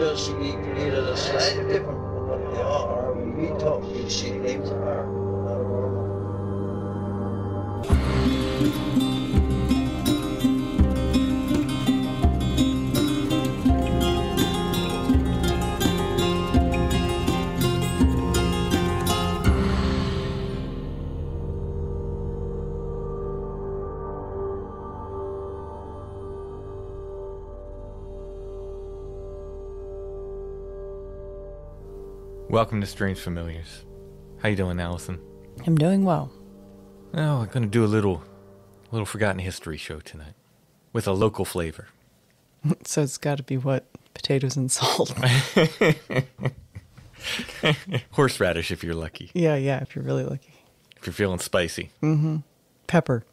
because we created a slightly different from what they are. We thought we'd see things are not normal. Welcome to Strange Familiars. How you doing, Alison? I'm doing well. Oh, I'm going to do a little forgotten history show tonight with a local flavor. So it's got to be what? Potatoes and salt. Horseradish if you're lucky. Yeah, if you're really lucky. If you're feeling spicy. Mm-hmm. Pepper.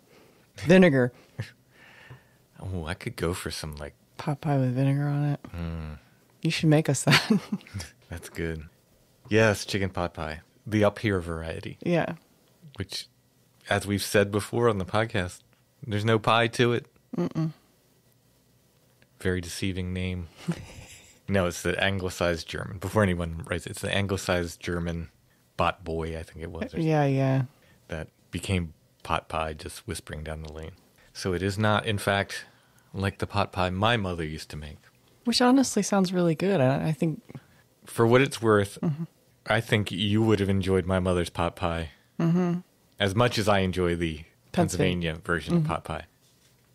Vinegar. Oh, I could go for some pot pie with vinegar on it. You should make us that. That's good. Yes, chicken pot pie. The up here variety. Yeah. Which, as we've said before on the podcast, there's no pie to it. Mm-mm. Very deceiving name. No, it's the anglicized German. Before anyone writes it, it's the anglicized German bot boy, I think it was. Yeah. That became pot pie, just whispering down the lane. So it is not, in fact, like the pot pie my mother used to make. Which honestly sounds really good. I think... For what it's worth, mm-hmm. I think you would have enjoyed my mother's pot pie as much as I enjoy the Pennsylvania version of pot pie.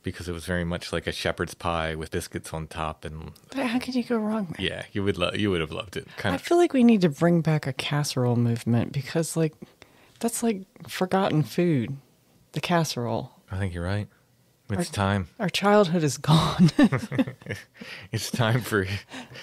Because it was very much like a shepherd's pie with biscuits on top. And but how could you go wrong there? Yeah, you would have loved it. I feel like we need to bring back a casserole movement because that's like forgotten food, the casserole. I think you're right. It's time. Our childhood is gone. It's time for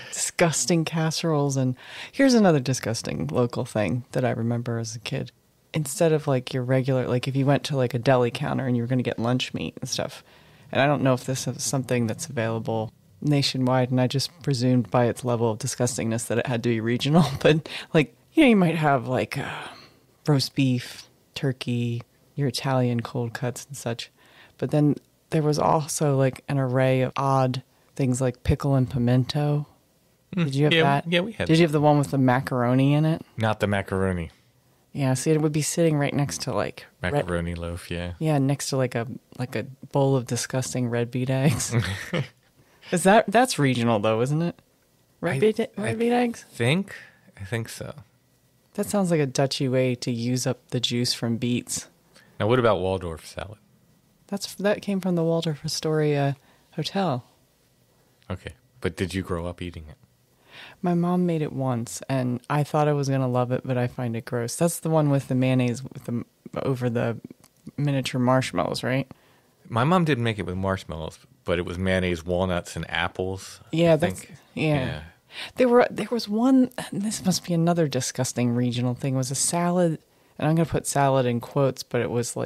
disgusting casseroles. And here's another disgusting local thing that I remember as a kid. Instead of your regular, if you went to a deli counter and you were going to get lunch meat and stuff. And I don't know if this is something that's available nationwide, and I just presumed by its level of disgustingness that it had to be regional. But you might have roast beef, turkey, your Italian cold cuts and such. But then there was also an array of odd things like pickle and pimento. Did you have that? Yeah, we had. Did you have the one with the macaroni in it? Not the macaroni. Yeah, see, it would be sitting right next to macaroni loaf. Yeah. Yeah, next to a bowl of disgusting red beet eggs. That's regional though, isn't it? Red beet eggs? I think so. That sounds like a Dutchy way to use up the juice from beets. Now, what about Waldorf salad? That came from the Waldorf Astoria Hotel. Okay. But did you grow up eating it? My mom made it once, and I thought I was going to love it, but I find it gross. That's the one with the mayonnaise over the miniature marshmallows, right? My mom didn't make it with marshmallows, but it was mayonnaise, walnuts, and apples. Yeah, yeah. There was one, and this must be another disgusting regional thing, it was a salad, and I'm going to put salad in quotes, but it was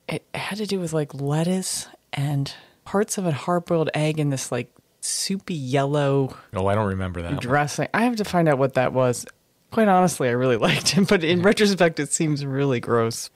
it had to do with lettuce and parts of a hard-boiled egg in this soupy yellow. Oh, I don't remember that dressing. I have to find out what that was. Quite honestly, I really liked it, but in retrospect, it seems really gross.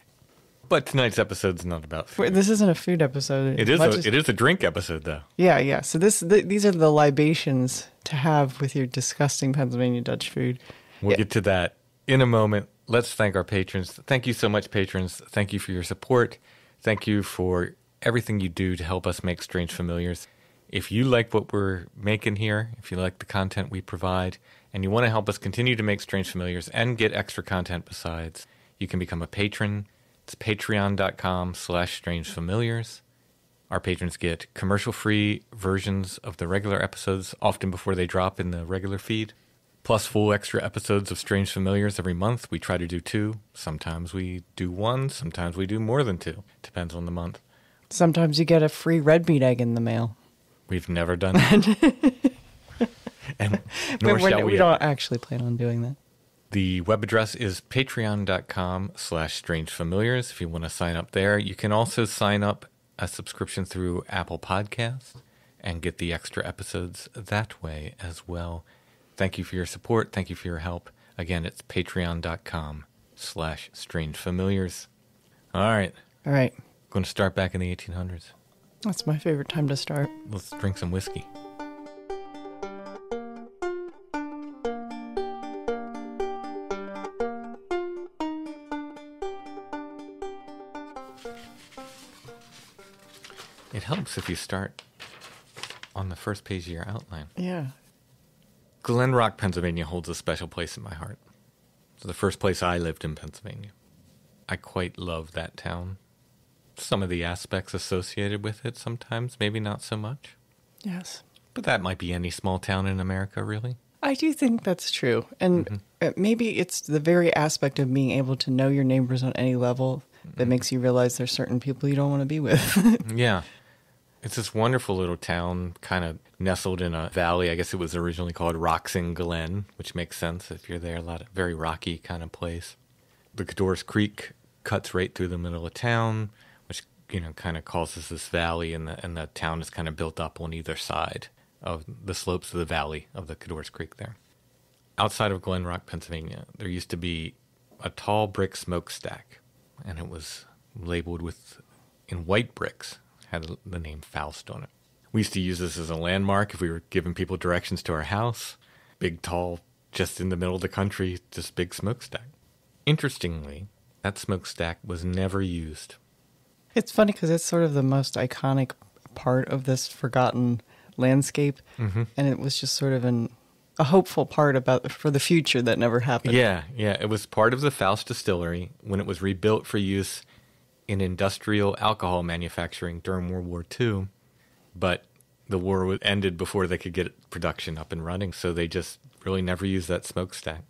But tonight's episode's not about food. This isn't a food episode. It is a drink episode, though. Yeah. So these are the libations to have with your disgusting Pennsylvania Dutch food. We'll get to that in a moment. Let's thank our patrons. Thank you so much, patrons. Thank you for your support. Thank you for everything you do to help us make Strange Familiars. If you like what we're making here, if you like the content we provide, and you want to help us continue to make Strange Familiars and get extra content besides, you can become a patron. It's patreon.com/strangefamiliars. Our patrons get commercial-free versions of the regular episodes, often before they drop in the regular feed, plus full extra episodes of Strange Familiars every month. We try to do 2. Sometimes we do 1. Sometimes we do more than 2. Depends on the month. Sometimes you get a free red beet egg in the mail. We've never done that. And nor shall we. We don't actually plan on doing that. The web address is patreon.com/strangefamiliars if you want to sign up there. You can also sign up a subscription through Apple Podcasts and get the extra episodes that way as well. Thank you for your support. Thank you for your help. Again, it's patreon.com/strangefamiliars. All right. Going to start back in the 1800s. That's my favorite time to start. Let's drink some whiskey. It helps if you start on the first page of your outline. Yeah. Glen Rock, Pennsylvania holds a special place in my heart. It's the first place I lived in Pennsylvania. I quite love that town. Some of the aspects associated with it sometimes, maybe not so much. Yes. But that might be any small town in America, really. I do think that's true. And maybe it's the very aspect of being able to know your neighbors on any level that makes you realize there's certain people you don't want to be with. Yeah. It's this wonderful little town, kind of nestled in a valley. I guess it was originally called Roxing Glen, which makes sense if you're there. A lot of very rocky kind of place. The Cador's Creek cuts right through the middle of town, which, kind of causes this valley, and the town is kind of built up on either side of the slopes of the valley of the Cador's Creek there. Outside of Glen Rock, Pennsylvania, there used to be a tall brick smokestack, and it was labeled in white bricks, had the name Foust on it. We used to use this as a landmark if we were giving people directions to our house. Big, tall, just in the middle of the country, this big smokestack. Interestingly, that smokestack was never used. It's funny because it's sort of the most iconic part of this forgotten landscape, and it was just sort of a hopeful part for the future that never happened. Yeah. It was part of the Foust Distillery when it was rebuilt for use in industrial alcohol manufacturing during World War II, but the war ended before they could get production up and running, so they just really never used that smokestack.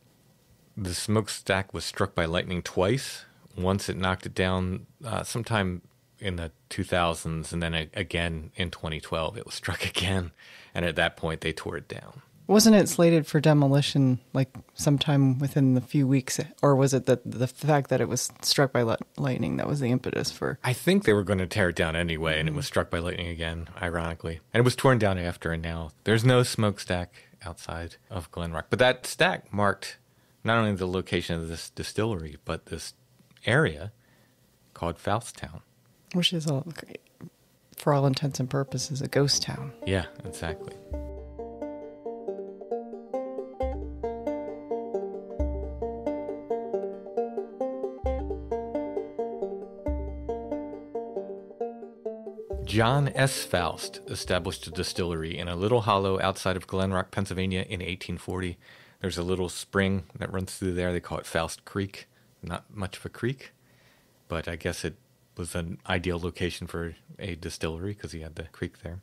The smokestack was struck by lightning twice. Once it knocked it down sometime in the 2000s, and then again in 2012 it was struck again, and at that point they tore it down. Wasn't it slated for demolition like sometime within the few weeks, or was it the fact that it was struck by lightning that was the impetus for? I think they were going to tear it down anyway, and it was struck by lightning again, ironically. And it was torn down after, and now there's no smokestack outside of Glen Rock. But that stack marked not only the location of this distillery, but this area called Foustown. Which is, for all intents and purposes, a ghost town. Yeah, exactly. John S. Foust established a distillery in a little hollow outside of Glen Rock, Pennsylvania in 1840. There's a little spring that runs through there. They call it Foust Creek. Not much of a creek, but I guess it was an ideal location for a distillery because he had the creek there.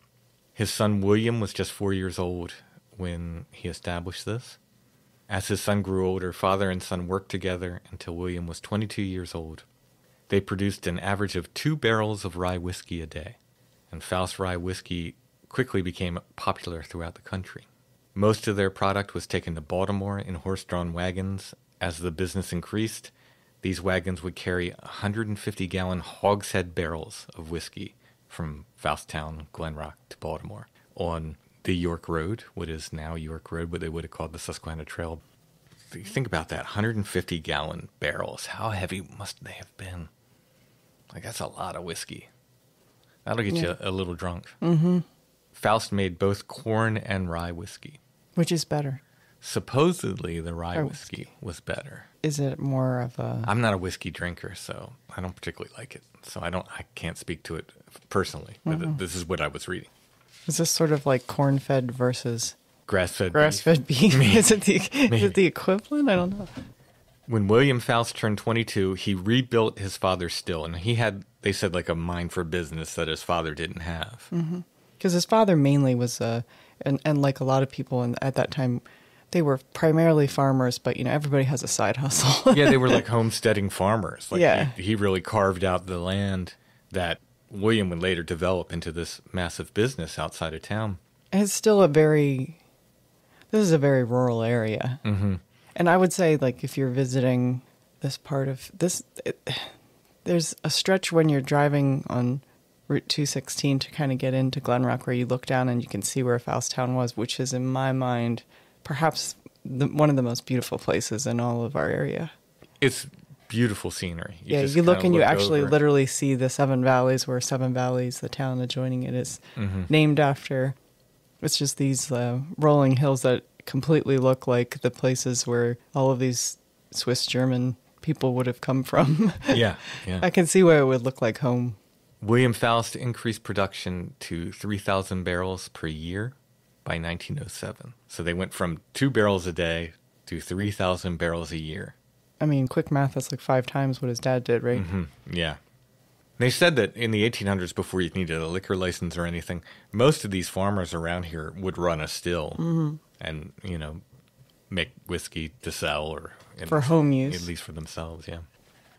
His son William was just 4 years old when he established this. As his son grew older, father and son worked together until William was 22 years old. They produced an average of 2 barrels of rye whiskey a day, and Foust rye whiskey quickly became popular throughout the country. Most of their product was taken to Baltimore in horse-drawn wagons. As the business increased, these wagons would carry 150-gallon hogshead barrels of whiskey from Fousttown, Glen Rock to Baltimore on the York Road, what is now York Road, what they would have called the Susquehanna Trail. You think about that, 150-gallon barrels. How heavy must they have been? That's a lot of whiskey. That'll get you a little drunk. Mm-hmm. Foust made both corn and rye whiskey. Which is better? Supposedly, the rye whiskey was better. Is it more of a... I'm not a whiskey drinker, so I don't particularly like it. So I can't speak to it personally. But this is what I was reading. Is this sort of like corn-fed versus... Grass-fed beef? Is it the equivalent? I don't know. When William Foust turned 22, he rebuilt his father's still. And he had, they said, like a mind for business that his father didn't have. Because his father mainly was, and like a lot of people at that time, they were primarily farmers, but, everybody has a side hustle. Yeah, they were like homesteading farmers. Yeah. He really carved out the land that William would later develop into this massive business outside of town. And it's still this is a very rural area. Mm-hmm. And I would say, if you're visiting this part of this, there's a stretch when you're driving on Route 216 to kind of get into Glen Rock where you look down and you can see where Fousttown was, which is, in my mind, perhaps one of the most beautiful places in all of our area. It's beautiful scenery. You look and you actually literally see the Seven Valleys, where Seven Valleys, the town adjoining it, is named after. It's just these rolling hills that completely look like the places where all of these Swiss German people would have come from. Yeah. I can see where it would look like home. William Foust increased production to 3,000 barrels per year by 1907. So they went from 2 barrels a day to 3,000 barrels a year. I mean, quick math, that's like 5 times what his dad did, right? Mm-hmm. Yeah. They said that in the 1800s, before you needed a liquor license or anything, most of these farmers around here would run a still and, make whiskey to sell or For home use. At least for themselves, yeah.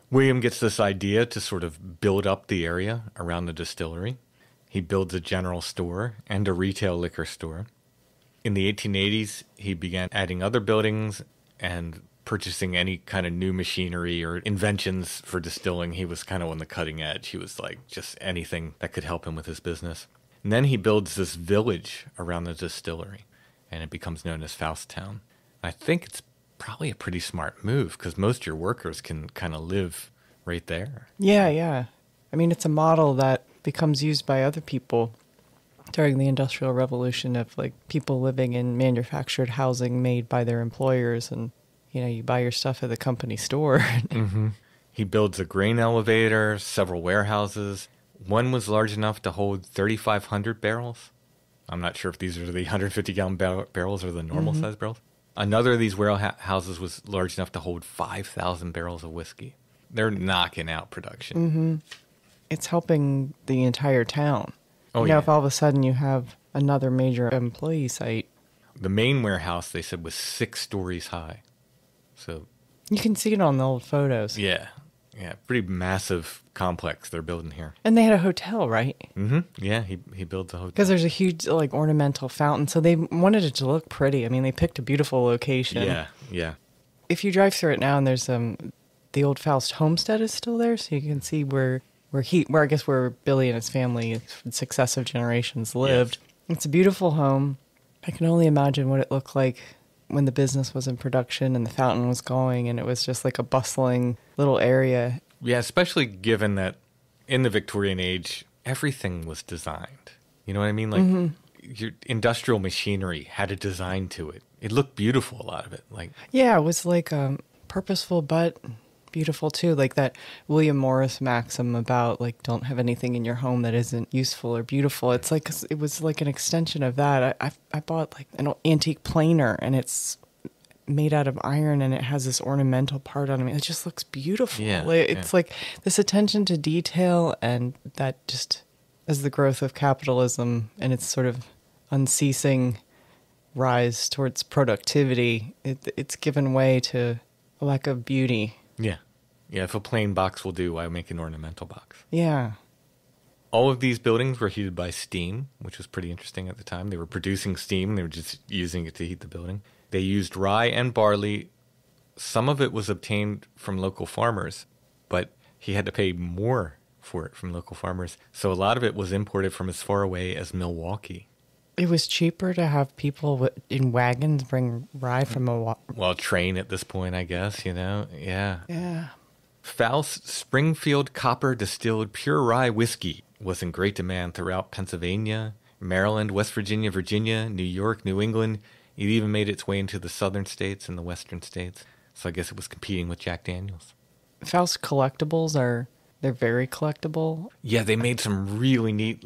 William gets this idea to sort of build up the area around the distillery. He builds a general store and a retail liquor store. In the 1880s, he began adding other buildings and purchasing any kind of new machinery or inventions for distilling. He was kind of on the cutting edge. He was like just anything that could help him with his business. And then he builds this village around the distillery, and it becomes known as Foustown. I think it's probably a pretty smart move because most of your workers can kind of live right there. Yeah, yeah. I mean, it's a model that becomes used by other people during the Industrial Revolution of like people living in manufactured housing made by their employers, and you buy your stuff at the company store. Mm-hmm. He builds a grain elevator, several warehouses. One was large enough to hold 3,500 barrels. I'm not sure if these are the 150-gallon barrels or the normal-sized barrels. Another of these warehouses was large enough to hold 5,000 barrels of whiskey. They're knocking out production. Mm-hmm. It's helping the entire town. Oh, yeah. If all of a sudden you have another major employee site. The main warehouse, they said, was 6 stories high. So you can see it on the old photos. Yeah, pretty massive complex they're building here. And they had a hotel, right? Mm-hmm. Yeah, he builds a hotel. Because there's a huge like ornamental fountain, so they wanted it to look pretty. I mean, they picked a beautiful location. Yeah. If you drive through it now, and there's the old Foust homestead is still there, so you can see where I guess where Billy and his family, successive generations lived. Yes. It's a beautiful home. I can only imagine what it looked like when the business was in production and the fountain was going, and it was just like a bustling little area. Yeah, especially given that in the Victorian age, everything was designed. You know what I mean? Like your industrial machinery had a design to it. It looked beautiful, a lot of it. Yeah, it was like purposeful but beautiful too. Like that William Morris maxim about like don't have anything in your home that isn't useful or beautiful. It's like it was like an extension of that. I bought like an antique planer, and it's made out of iron, and it has this ornamental part on it. It just looks beautiful. Yeah, it's like this attention to detail, and that just as the growth of capitalism and its sort of unceasing rise towards productivity, it's given way to a lack of beauty. Yeah, if a plain box will do, why make an ornamental box? Yeah. All of these buildings were heated by steam, which was pretty interesting at the time. They were producing steam. They were just using it to heat the building. They used rye and barley. Some of it was obtained from local farmers, but he had to pay more for it from local farmers. So a lot of it was imported from as far away as Milwaukee. It was cheaper to have people in wagons bring rye from train at this point, I guess, Yeah. Yeah. Foust Springfield Copper Distilled Pure Rye Whiskey was in great demand throughout Pennsylvania, Maryland, West Virginia, Virginia, New York, New England. It even made its way into the southern states and the western states. So I guess it was competing with Jack Daniels. Foust collectibles they're very collectible. Yeah, they made some really neat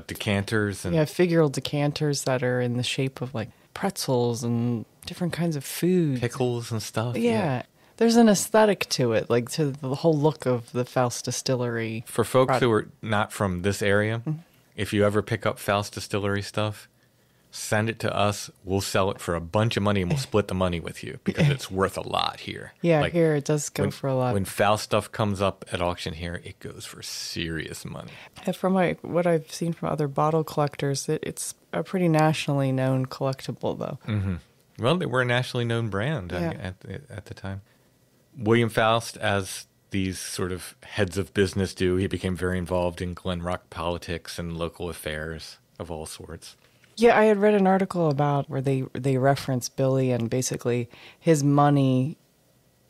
decanters. And figural decanters that are in the shape of like pretzels and different kinds of food. Pickles and stuff. Yeah. There's an aesthetic to it, like to the whole look of the Foust Distillery. For folks who are not from this area, if you ever pick up Foust Distillery stuff, send it to us. We'll sell it for a bunch of money, and we'll split the money with you because it's worth a lot here. Yeah, here it does go for a lot. When Foust stuff comes up at auction here, it goes for serious money. And from what I've seen from other bottle collectors, it's a pretty nationally known collectible, though. Mm-hmm. Well, they were a nationally known brand at the time. William Foust, as these sort of heads of business do, he became very involved in Glen Rock politics and local affairs of all sorts. Yeah, I had read an article about where they reference Billy and basically his money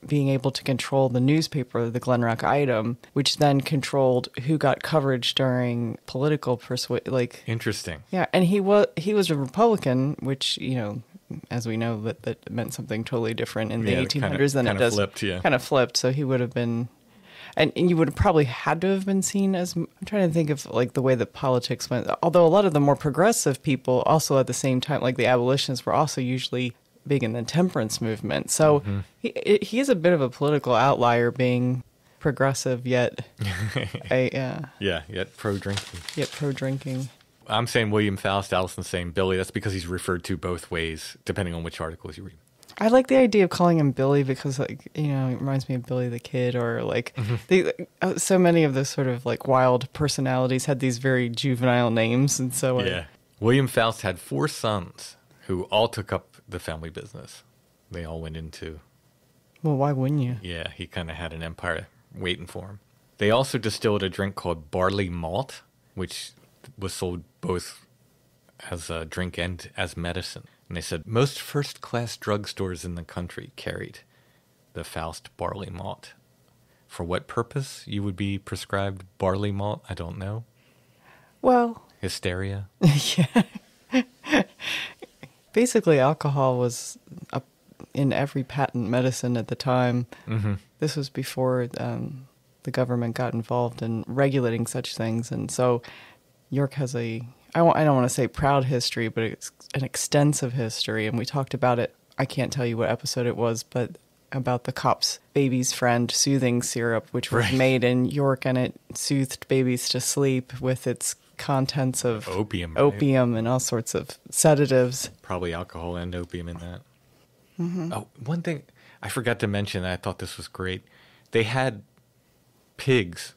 being able to control the newspaper, the Glen Rock Item, which then controlled who got coverage during political Interesting. Yeah, and he was a Republican, which, as we know, that meant something totally different in the 1800s than it does. Flipped, yeah. Kind of flipped, so he would have been... And you would have probably had to have been seen as, I'm trying to think of like the way that politics went. Although a lot of the more progressive people also at the same time, like the abolitionists, were also usually big in the temperance movement. So he is a bit of a political outlier, being progressive yet yet pro-drinking. Yet pro-drinking. I'm saying William Foust, Alison's saying Billy. That's because he's referred to both ways, depending on which articles you read. I like the idea of calling him Billy because, like, you know, it reminds me of Billy the Kid, or like so many of those sort of like wild personalities had these very juvenile names, and so William Foust had 4 sons who all took up the family business. They all went into. Well, why wouldn't you? Yeah, he kind of had an empire waiting for him. They also distilled a drink called barley malt, which was sold both as a drink and as medicine. And they said most first-class drugstores in the country carried the Foust barley malt. For what purpose you would be prescribed barley malt, I don't know. Well, hysteria. Yeah. Basically, alcohol was in every patent medicine at the time. Mm-hmm. This was before the government got involved in regulating such things, and so York has I don't want to say proud history, but it's an extensive history, and we talked about it. I can't tell you what episode it was, but about the cop's baby's friend soothing syrup, which was made in York, and it soothed babies to sleep with its contents of opium and all sorts of sedatives. Probably alcohol and opium in that. Mm-hmm. Oh, one thing I forgot to mention, I thought this was great. They had pigs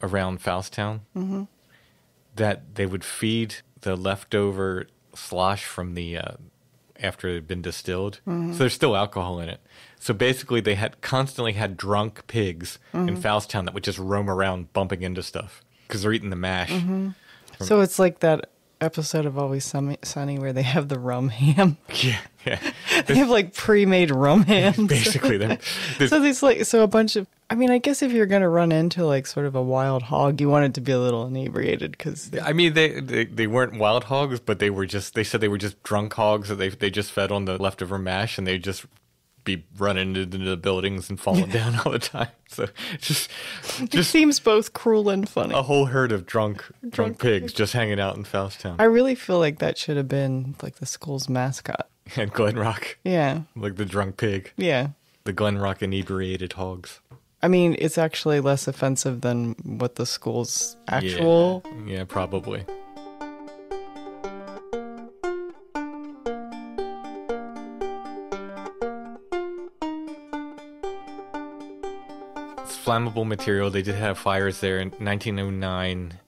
around Foustown. Mm-hmm. That they would feed the leftover slosh from the after it had been distilled. Mm-hmm. So there's still alcohol in it. So basically they had constantly had drunk pigs in Foustown that would just roam around bumping into stuff because they're eating the mash. Mm-hmm. So it's like that episode of Always Sunny where they have the rum ham. Yeah. They have like pre-made rum hams. Basically. So a bunch of, I mean, I guess if you're going to run into like sort of a wild hog, you want it to be a little inebriated because. I mean, they weren't wild hogs, but they said they were just drunk hogs that they just fed on the leftover mash, and they just be running into the buildings and falling down all the time. So it seems both cruel and funny. A whole herd of drunk pigs just hanging out in Foustown. I really feel like that should have been like the school's mascot. And Glen Rock. Yeah. Like the drunk pig. Yeah. The Glen Rock inebriated hogs. I mean, it's actually less offensive than what the school's actual... Yeah, probably. It's flammable material. They did have fires there in 1909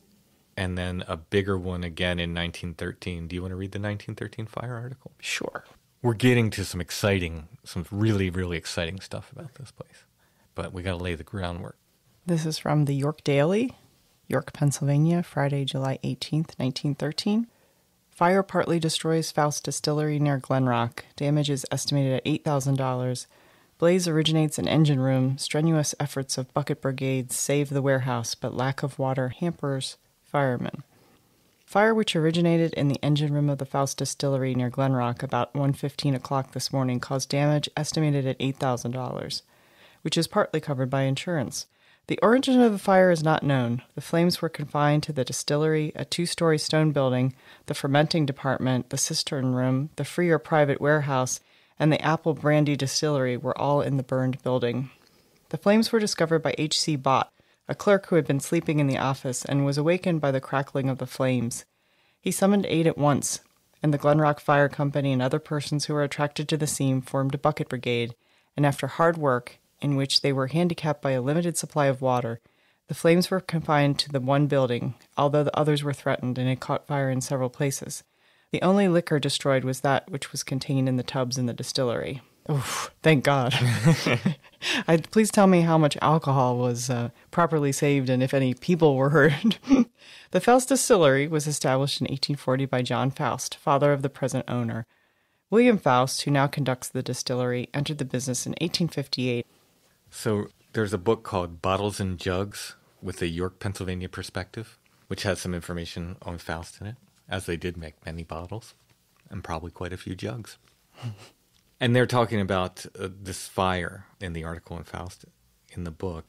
and then a bigger one again in 1913. Do you want to read the 1913 fire article? Sure. We're getting to some really, really exciting stuff about this place. But we got to lay the groundwork. This is from the York Daily, York, Pennsylvania, Friday, July 18th, 1913. Fire partly destroys Foust Distillery near Glen Rock. Damage is estimated at $8,000. Blaze originates in engine room. Strenuous efforts of bucket brigades save the warehouse, but lack of water hampers firemen. Fire, which originated in the engine room of the Foust Distillery near Glen Rock about 1:15 o'clock this morning, caused damage estimated at $8,000. Which is partly covered by insurance. The origin of the fire is not known. The flames were confined to the distillery, a 2-story stone building, the fermenting department, the cistern room, the free or private warehouse, and the apple brandy distillery were all in the burned building. The flames were discovered by H.C. Bott, a clerk who had been sleeping in the office and was awakened by the crackling of the flames. He summoned aid at once, and the Glen Rock Fire Company and other persons who were attracted to the scene formed a bucket brigade, and after hard work, in which they were handicapped by a limited supply of water, the flames were confined to the one building, although the others were threatened and had caught fire in several places. The only liquor destroyed was that which was contained in the tubs in the distillery. Oof, thank God. Please tell me how much alcohol was properly saved and if any people were hurt. The Foust Distillery was established in 1840 by John Foust, father of the present owner. William Foust, who now conducts the distillery, entered the business in 1858. So there's a book called Bottles and Jugs with a York, Pennsylvania perspective, which has some information on Foust in it, as they did make many bottles and probably quite a few jugs. And they're talking about this fire in the article in Foust in the book.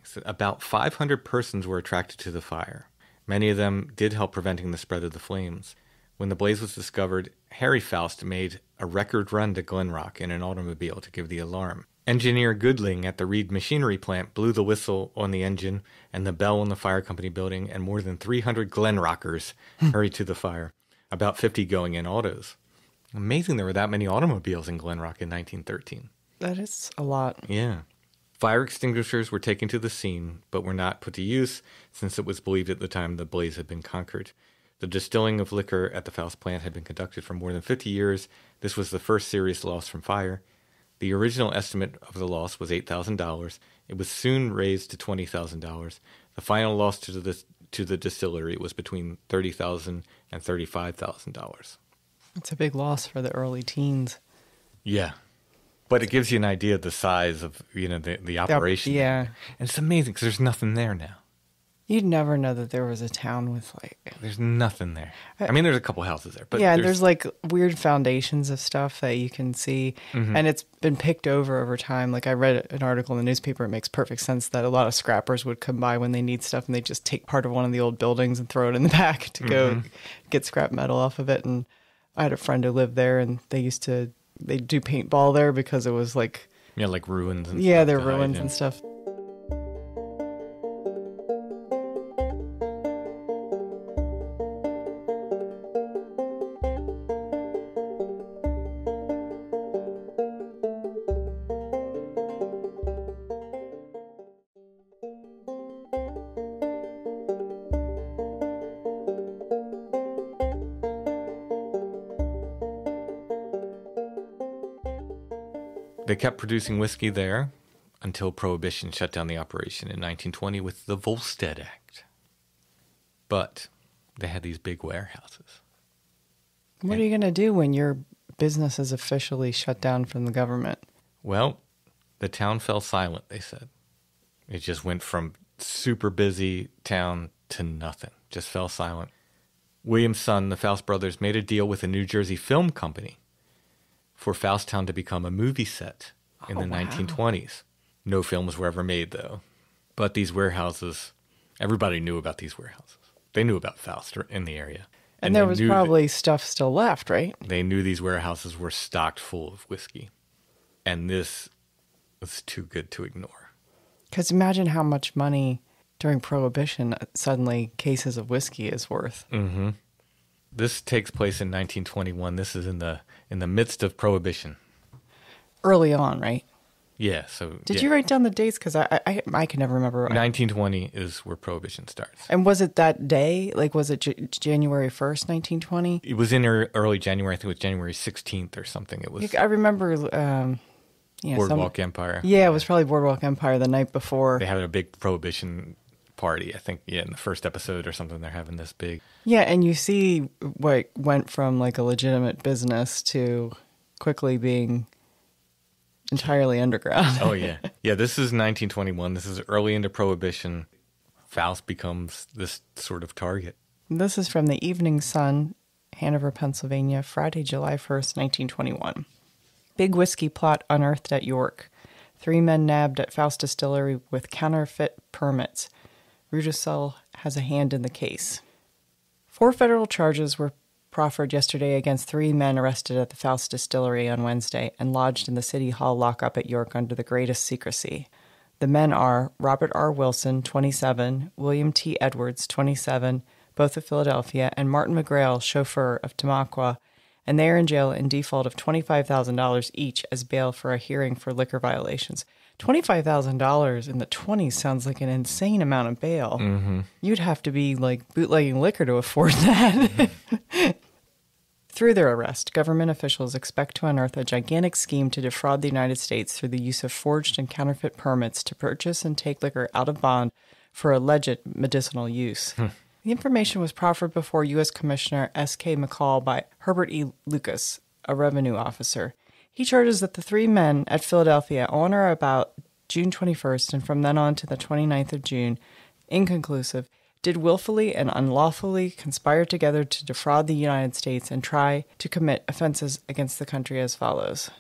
He said about 500 persons were attracted to the fire. Many of them did help preventing the spread of the flames. When the blaze was discovered, Harry Foust made a record run to Glen Rock in an automobile to give the alarm. Engineer Goodling at the Reed Machinery Plant blew the whistle on the engine and the bell on the fire company building, and more than 300 Glen Rockers hurried to the fire, about 50 going in autos. Amazing there were that many automobiles in Glen Rock in 1913. That is a lot. Yeah. Fire extinguishers were taken to the scene, but were not put to use since it was believed at the time the blaze had been conquered. The distilling of liquor at the Foust plant had been conducted for more than 50 years. This was the first serious loss from fire. The original estimate of the loss was $8,000. It was soon raised to $20,000. The final loss to the distillery was between $30,000 and $35,000. It's a big loss for the early teens. Yeah. But it gives you an idea of the size of, the operation. Yeah. And it's amazing because there's nothing there now. You'd never know that there was a town with There's nothing there. I mean, there's a couple houses there. But yeah, there's weird foundations of stuff that you can see. Mm-hmm. And it's been picked over time. I read an article in the newspaper. It makes perfect sense that a lot of scrappers would come by when they need stuff and they just take part of one of the old buildings and throw it in the back to go get scrap metal off of it. And I had a friend who lived there, and they do paintball there because it was ruins and stuff. Yeah, they're ruins and stuff. They kept producing whiskey there until Prohibition shut down the operation in 1920 with the Volstead Act. But they had these big warehouses. What are you going to do when your business is officially shut down from the government? Well, the town fell silent, they said. It just went from super busy town to nothing. Just fell silent. William's son, the Foust brothers, made a deal with a New Jersey film company for Foustown to become a movie set in the 1920s. No films were ever made, though. But these warehouses, everybody knew about these warehouses. They knew about Foust in the area. And there was probably stuff still left, right? They knew these warehouses were stocked full of whiskey. And this was too good to ignore. Because imagine how much money during Prohibition suddenly cases of whiskey is worth. Mm-hmm. This takes place in 1921. This is in the midst of Prohibition. Early on, right? Yeah. So did you write down the dates? Because I can never remember. 1920 is where Prohibition starts. And was it that day? Was it January 1st, 1920? It was in early January. I think it was January 16th or something. It was. I remember. Boardwalk Empire. Yeah, it was probably Boardwalk Empire the night before. They had a big Prohibition party, I think, in the first episode or something. They're having this big. Yeah, and you see what went from a legitimate business to quickly being entirely underground. Oh, yeah. Yeah, this is 1921. This is early into Prohibition. Foust becomes this sort of target. This is from the Evening Sun, Hanover, Pennsylvania, Friday, July 1st, 1921. Big whiskey plot unearthed at York. 3 men nabbed at Foust Distillery with counterfeit permits. Rudisill has a hand in the case. 4 federal charges were proffered yesterday against 3 men arrested at the Foust Distillery on Wednesday and lodged in the City Hall lockup at York under the greatest secrecy. The men are Robert R. Wilson, 27, William T. Edwards, 27, both of Philadelphia, and Martin McGrail, chauffeur of Tamaqua, and they are in jail in default of $25,000 each as bail for a hearing for liquor violations. $25,000 in the 20s sounds like an insane amount of bail. Mm-hmm. You'd have to be bootlegging liquor to afford that. Through their arrest, government officials expect to unearth a gigantic scheme to defraud the United States through the use of forged and counterfeit permits to purchase and take liquor out of bond for alleged medicinal use. The information was proffered before U.S. Commissioner S.K. McCall by Herbert E. Lucas, a revenue officer. He charges that the 3 men at Philadelphia on or about June 21st and from then on to the 29th of June, inconclusive, did willfully and unlawfully conspire together to defraud the United States and try to commit offenses against the country as follows.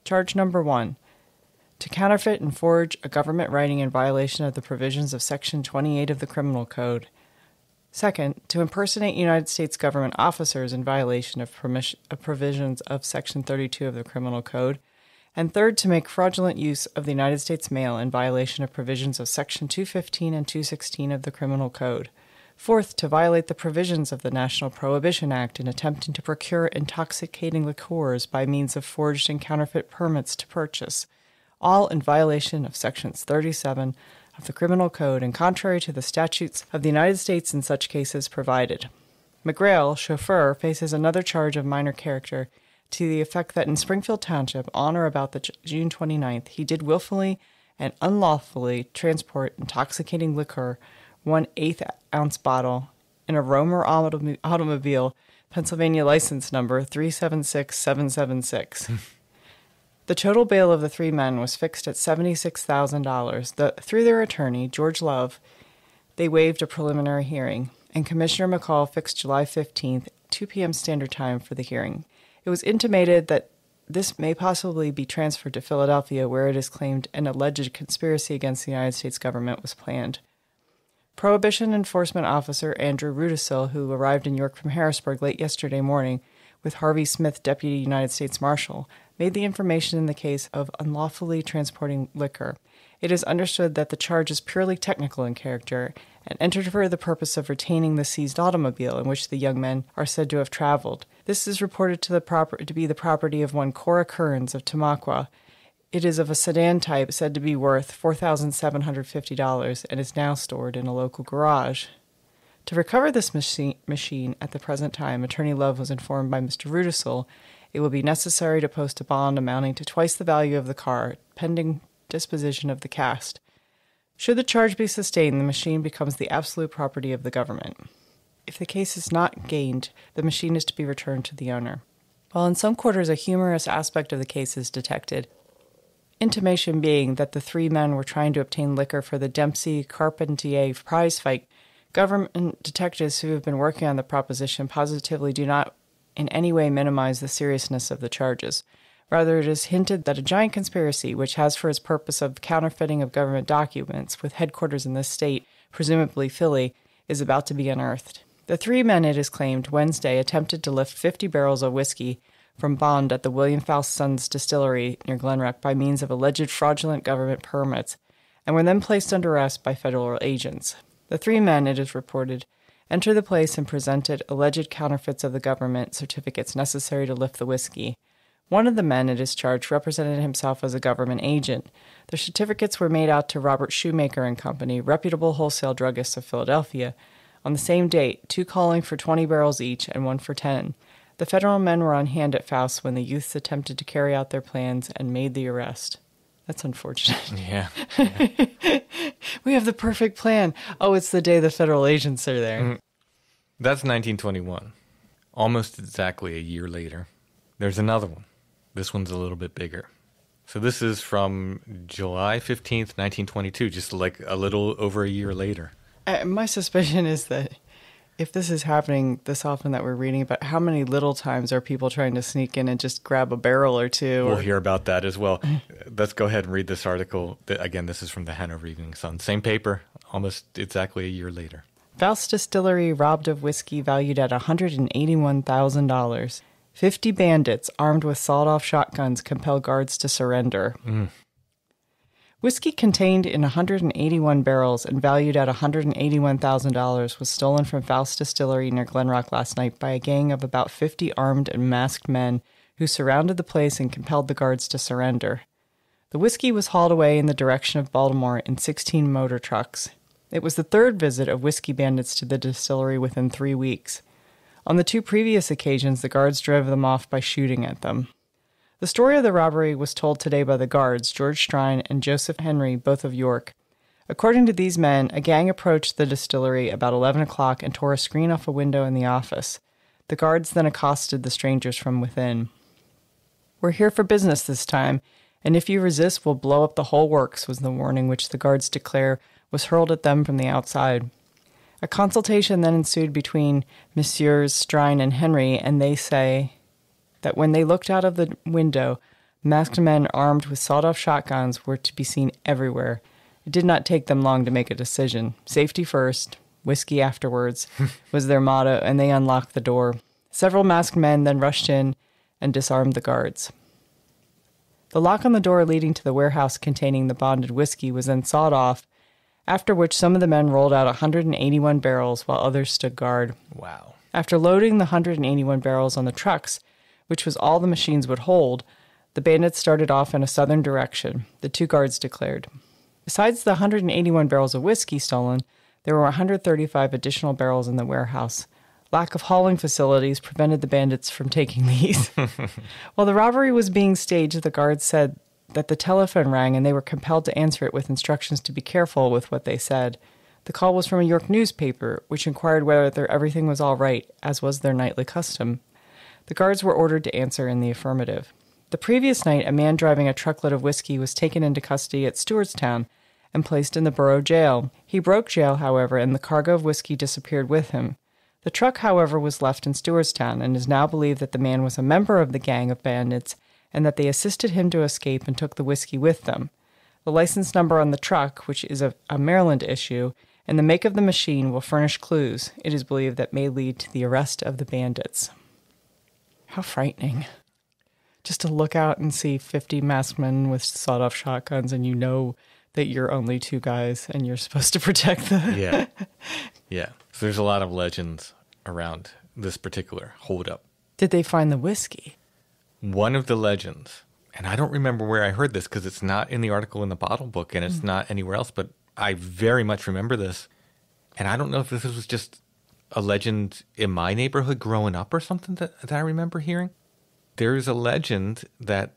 Charge number 1. To counterfeit and forge a government writing in violation of the provisions of Section 28 of the Criminal Code. Second, to impersonate United States government officers in violation of provisions of Section 32 of the Criminal Code. And third, to make fraudulent use of the United States mail in violation of provisions of Section 215 and 216 of the Criminal Code. Fourth, to violate the provisions of the National Prohibition Act in attempting to procure intoxicating liqueurs by means of forged and counterfeit permits to purchase, all in violation of Sections 37 of the Criminal Code and contrary to the statutes of the United States in such cases provided. McGrail, chauffeur, faces another charge of minor character to the effect that in Springfield Township, on or about the June 29th, he did willfully and unlawfully transport intoxicating liquor, 1/8 ounce bottle, in a Romer automobile, Pennsylvania license number 376776. The total bail of the three men was fixed at $76,000. Through their attorney, George Love, they waived a preliminary hearing, and Commissioner McCall fixed July 15th, 2 p.m. Standard Time for the hearing. It was intimated that this may possibly be transferred to Philadelphia, where it is claimed an alleged conspiracy against the United States government was planned. Prohibition Enforcement Officer Andrew Rudisil, who arrived in York from Harrisburg late yesterday morning with Harvey Smith, Deputy United States Marshal, made the information in the case of unlawfully transporting liquor. It is understood that the charge is purely technical in character and entered for the purpose of retaining the seized automobile in which the young men are said to have traveled. This is reported to be the property of one Cora Kearns of Tamaqua. It is of a sedan type said to be worth $4,750 and is now stored in a local garage. To recover this machine at the present time, Attorney Love was informed by Mr. Rudisil it will be necessary to post a bond amounting to twice the value of the car, pending disposition of the cast. Should the charge be sustained, the machine becomes the absolute property of the government. If the case is not gained, the machine is to be returned to the owner. While in some quarters a humorous aspect of the case is detected, intimation being that the three men were trying to obtain liquor for the Dempsey-Carpentier prize fight, government detectives who have been working on the proposition positively do not in any way minimize the seriousness of the charges. Rather, it is hinted that a giant conspiracy, which has for its purpose of counterfeiting of government documents with headquarters in this state, presumably Philly, is about to be unearthed. The three men, it is claimed, Wednesday attempted to lift 50 barrels of whiskey from bond at the William Foust Sons Distillery near Glenrock by means of alleged fraudulent government permits, and were then placed under arrest by federal agents. The three men, it is reported, entered the place and presented alleged counterfeits of the government certificates necessary to lift the whiskey. One of the men, it is charged, represented himself as a government agent. The certificates were made out to Robert Shoemaker and Company, reputable wholesale druggists of Philadelphia, on the same date, 2 calling for 20 barrels each and 1 for 10. The federal men were on hand at Foust when the youths attempted to carry out their plans and made the arrest. That's unfortunate. Yeah. We have the perfect plan. Oh, it's the day the federal agents are there. Mm-hmm. That's 1921. Almost exactly a year later. There's another one. This one's a little bit bigger. So this is from July 15th, 1922, just like a little over a year later. My suspicion is that if this is happening this often that we're reading about, how many little times are people trying to sneak in and just grab a barrel or two? We'll hear about that as well. Let's go ahead and read this article. Again, this is from the Hanover Evening Sun. Same paper, almost exactly a year later. Foust Distillery robbed of whiskey valued at $181,000. 50 bandits armed with sawed-off shotguns compel guards to surrender. Whiskey contained in 181 barrels and valued at $181,000 was stolen from Foust Distillery near Glenrock last night by a gang of about 50 armed and masked men who surrounded the place and compelled the guards to surrender. The whiskey was hauled away in the direction of Baltimore in 16 motor trucks. It was the third visit of whiskey bandits to the distillery within 3 weeks. On the 2 previous occasions, the guards drove them off by shooting at them. The story of the robbery was told today by the guards, George Strine and Joseph Henry, both of York. According to these men, a gang approached the distillery about 11 o'clock and tore a screen off a window in the office. The guards then accosted the strangers from within. "We're here for business this time, and if you resist, we'll blow up the whole works," was the warning which the guards declare was hurled at them from the outside. A consultation then ensued between Messrs. Strine and Henry, and they say that when they looked out of the window, Masked men armed with sawed-off shotguns were to be seen everywhere. It did not take them long to make a decision. Safety first, whiskey afterwards was their motto, and they unlocked the door. Several masked men then rushed in and disarmed the guards. The lock on the door leading to the warehouse containing the bonded whiskey was then sawed off, after which some of the men rolled out 181 barrels while others stood guard. Wow. After loading the 181 barrels on the trucks, which was all the machines would hold, the bandits started off in a southern direction, the 2 guards declared. Besides the 181 barrels of whiskey stolen, there were 135 additional barrels in the warehouse. Lack of hauling facilities prevented the bandits from taking these. While the robbery was being staged, the guards said that the telephone rang and they were compelled to answer it with instructions to be careful with what they said. The call was from a York newspaper, which inquired whether everything was all right, as was their nightly custom. The guards were ordered to answer in the affirmative. The previous night, a man driving a truckload of whiskey was taken into custody at Stewartstown and placed in the borough jail. He broke jail, however, and the cargo of whiskey disappeared with him. The truck, however, was left in Stewartstown and is now believed that the man was a member of the gang of bandits and that they assisted him to escape and took the whiskey with them. The license number on the truck, which is a Maryland issue, and the make of the machine will furnish clues, it is believed, that may lead to the arrest of the bandits. How frightening. Just to look out and see 50 masked men with sawed-off shotguns and you know that you're only 2 guys and you're supposed to protect them. Yeah. Yeah. So there's a lot of legends around this particular holdup. Did they find the whiskey? One of the legends, and I don't remember where I heard this because it's not in the article in the bottle book and it's not anywhere else, but I very much remember this. And I don't know if this was just a legend in my neighborhood growing up or something that I remember hearing. There's a legend that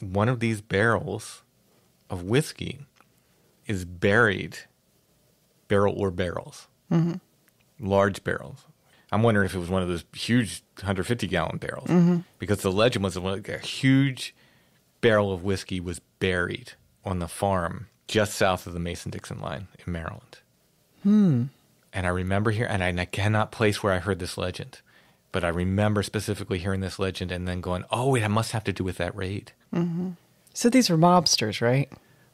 one of these barrels of whiskey is buried, barrels, large barrels. I'm wondering if it was one of those huge 150-gallon barrels, because the legend was like a huge barrel of whiskey was buried on the farm just south of the Mason-Dixon line in Maryland. And I remember here, and I cannot place where I heard this legend, but I remember specifically hearing this legend and then going, oh, it must have to do with that raid. So these were mobsters, right?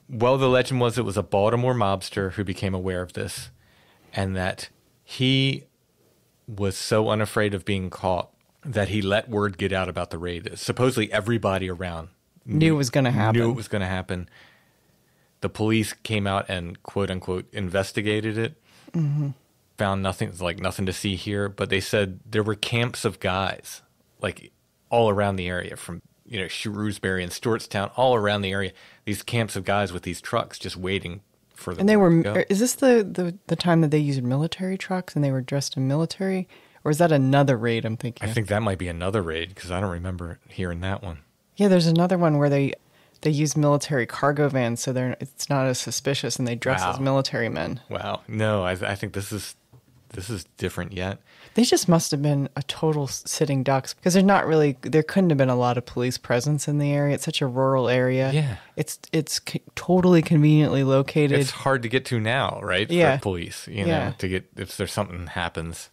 Well, the legend was it was a Baltimore mobster who became aware of this and that he was so unafraid of being caught that he let word get out about the raid. Supposedly everybody around Knew it was going to happen. The police came out and, quote unquote, investigated it. Found nothing, like nothing to see here. But they said there were camps of guys, like all around the area, from Shrewsbury and Stewartstown, all around the area. These camps of guys with these trucks just waiting for them. And they were. To go. Is this the time that they used military trucks and they were dressed in military, or is that another raid? I'm thinking. I think that might be another raid because I don't remember hearing that one. Yeah, there's another one where they use military cargo vans, so it's not as suspicious, and they dress as military men. Wow. No, I think this is different yet. They just must have been a total sitting ducks because there couldn't have been a lot of police presence in the area. It's such a rural area. Yeah. It's totally conveniently located. It's hard to get to now, right? Yeah. For police, to get, if there's something happens.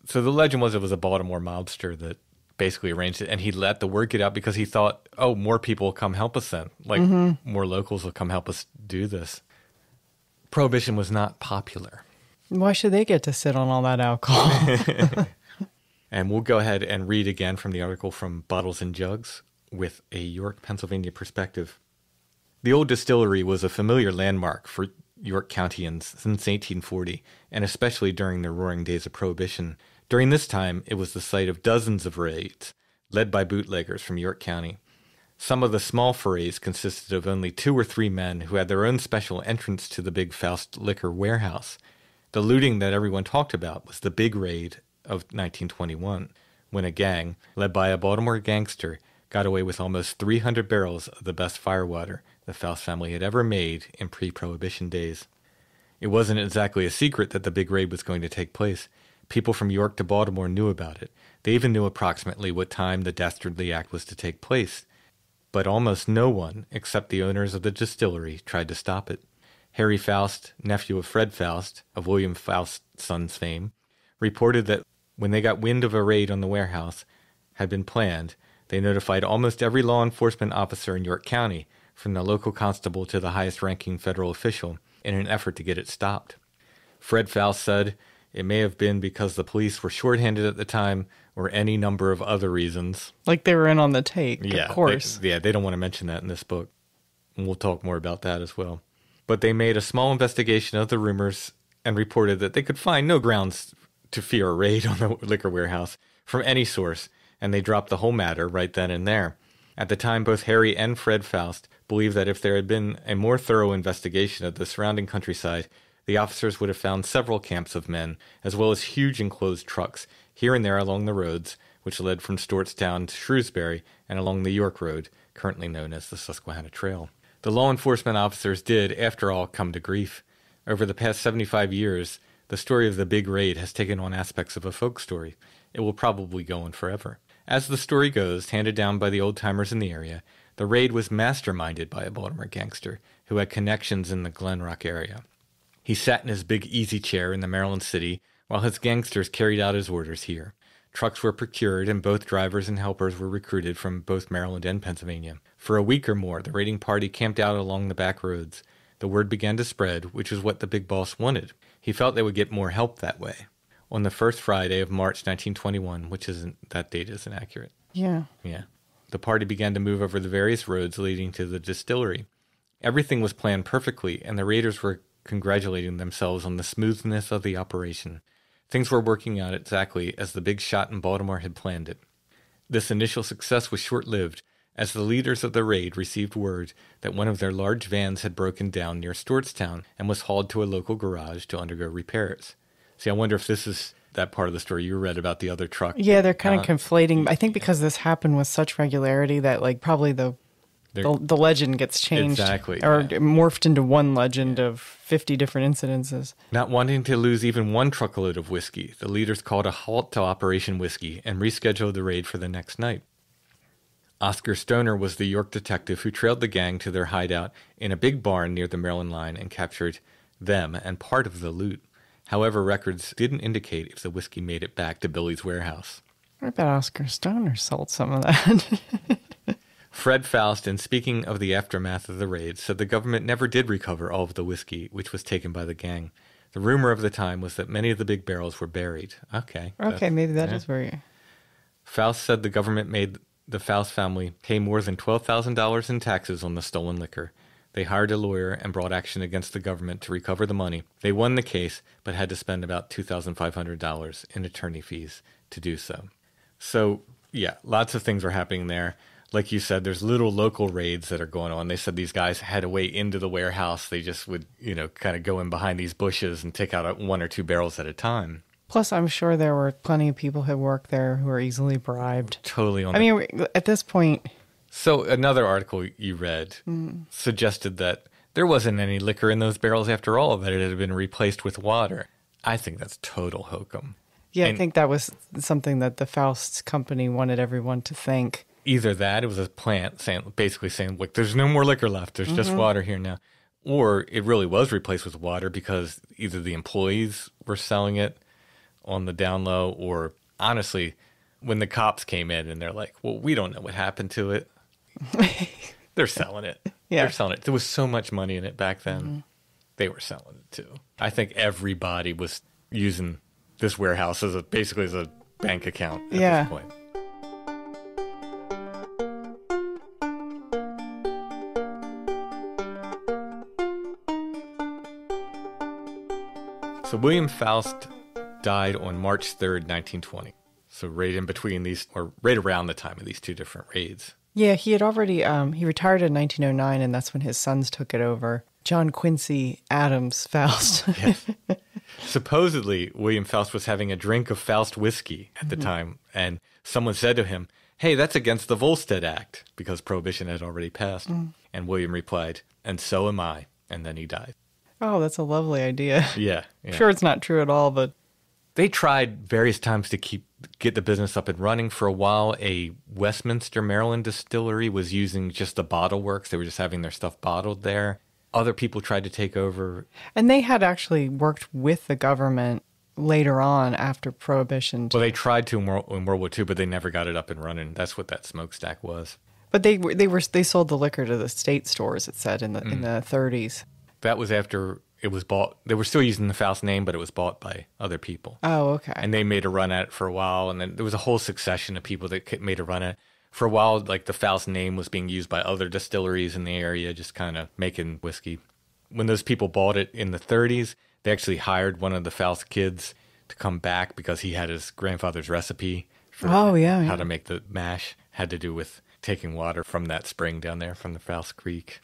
So the legend was it was a Baltimore mobster that basically arranged it, and he let the word get out because he thought, oh, more people will come help us then. Like, more locals will come help us do this. Prohibition was not popular. Why should they get to sit on all that alcohol? And we'll go ahead and read again from the article from Bottles and Jugs with a York, Pennsylvania perspective. The old distillery was a familiar landmark for York Countyans since 1840, and especially during the roaring days of Prohibition. During this time, it was the site of dozens of raids, led by bootleggers from York County. Some of the small forays consisted of only 2 or 3 men who had their own special entrance to the big Foust liquor warehouse. The looting that everyone talked about was the big raid of 1921, when a gang, led by a Baltimore gangster, got away with almost 300 barrels of the best firewater the Foust family had ever made in pre-Prohibition days. It wasn't exactly a secret that the big raid was going to take place. People from York to Baltimore knew about it. They even knew approximately what time the dastardly act was to take place. But almost no one, except the owners of the distillery, tried to stop it. Harry Foust, nephew of Fred Foust, of William Foust's son's fame, reported that when they got wind of a raid on the warehouse had been planned, They notified almost every law enforcement officer in York County, from the local constable to the highest-ranking federal official, in an effort to get it stopped. Fred Foust said it may have been because the police were shorthanded at the time or any number of other reasons. Like they were in on the take, Yeah, of course. They don't want to mention that in this book. And we'll talk more about that as well. But they made a small investigation of the rumors and reported that they could find no grounds to fear a raid on the liquor warehouse from any source, and they dropped the whole matter right then and there. At the time, both Harry and Fred Foust believed that if there had been a more thorough investigation of the surrounding countryside, the officers would have found several camps of men, as well as huge enclosed trucks, here and there along the roads, which led from Stewartstown to Shrewsbury and along the York Road, currently known as the Susquehanna Trail. The law enforcement officers did, after all, come to grief. Over the past 75 years, the story of the big raid has taken on aspects of a folk story. It will probably go on forever. As the story goes, handed down by the old-timers in the area, the raid was masterminded by a Baltimore gangster who had connections in the Glen Rock area. He sat in his big easy chair in the Maryland city while his gangsters carried out his orders here. Trucks were procured and both drivers and helpers were recruited from both Maryland and Pennsylvania. For a week or more, the raiding party camped out along the back roads. The word began to spread, which is what the big boss wanted. He felt they would get more help that way. On the first Friday of March 1921, that date isn't accurate. Yeah. Yeah. The party began to move over the various roads leading to the distillery. Everything was planned perfectly, and the raiders were congratulating themselves on the smoothness of the operation. Things were working out exactly as the big shot in Baltimore had planned it. This initial success was short-lived, as the leaders of the raid received word that one of their large vans had broken down near Stewartstown and was hauled to a local garage to undergo repairs. See, I wonder if this is that part of the story you read about the other truck. Yeah, they're kind of conflating. I think because this happened with such regularity that like probably the legend gets changed. Exactly. Or morphed into one legend of 50 different incidences. Not wanting to lose even one truckload of whiskey, the leaders called a halt to Operation Whiskey and rescheduled the raid for the next night. Oscar Stoner was the York detective who trailed the gang to their hideout in a big barn near the Maryland line and captured them and part of the loot. However, records didn't indicate if the whiskey made it back to Billy's warehouse. I bet Oscar Stoner sold some of that. Fred Foust, in speaking of the aftermath of the raid, said the government never did recover all of the whiskey, which was taken by the gang. The rumor of the time was that many of the big barrels were buried. Okay, maybe that is where you... Foust said the government made the Foust family pay more than $12,000 in taxes on the stolen liquor. They hired a lawyer and brought action against the government to recover the money. They won the case, but had to spend about $2,500 in attorney fees to do so. So, yeah, lots of things were happening there. Like you said, there's little local raids that are going on. They said these guys had a way into the warehouse. They just would, kind of go in behind these bushes and take out one or two barrels at a time. Plus, I'm sure there were plenty of people who worked there who were easily bribed. Totally on. I mean, at this point... So another article you read suggested that there wasn't any liquor in those barrels after all, that it had been replaced with water. I think that's total hokum. Yeah, I think that was something that the Foust company wanted everyone to think. Either that, it was a plant basically saying, look, there's no more liquor left. There's just water here now. Or it really was replaced with water because either the employees were selling it on the down low, or honestly, when the cops came in and they're like, well, we don't know what happened to it. They're selling it. Yeah. They're selling it. There was so much money in it back then. They were selling it too. I think everybody was using this warehouse basically as a bank account at this point. So William Foust died on March 3rd, 1920. So right in between these, or right around the time of these two different raids. Yeah, he had already, he retired in 1909, and that's when his sons took it over. John Quincy Adams Foust. Yes. Supposedly, William Foust was having a drink of Foust whiskey at the time, and someone said to him, hey, that's against the Volstead Act, because Prohibition had already passed. And William replied, and so am I. And then he died. Oh, that's a lovely idea. Yeah. Sure, it's not true at all, but... They tried various times to get the business up and running. For a while, a Westminster, Maryland distillery was using just the bottle works. They were just having their stuff bottled there. Other people tried to take over. And they had actually worked with the government later on after Prohibition. Well, they tried to in World War II, but they never got it up and running. That's what that smokestack was. But they sold the liquor to the state stores, it said, in the 30s. That was after it was bought. They were still using the Foust name, but it was bought by other people. Oh, okay. And they made a run at it for a while, and then there was a whole succession of people that made a run at it. For a while, like the Foust name was being used by other distilleries in the area, just kind of making whiskey. When those people bought it in the 30s, they actually hired one of the Foust kids to come back because he had his grandfather's recipe for how to make the mash. Had to do with taking water from that spring down there from the Foust Creek.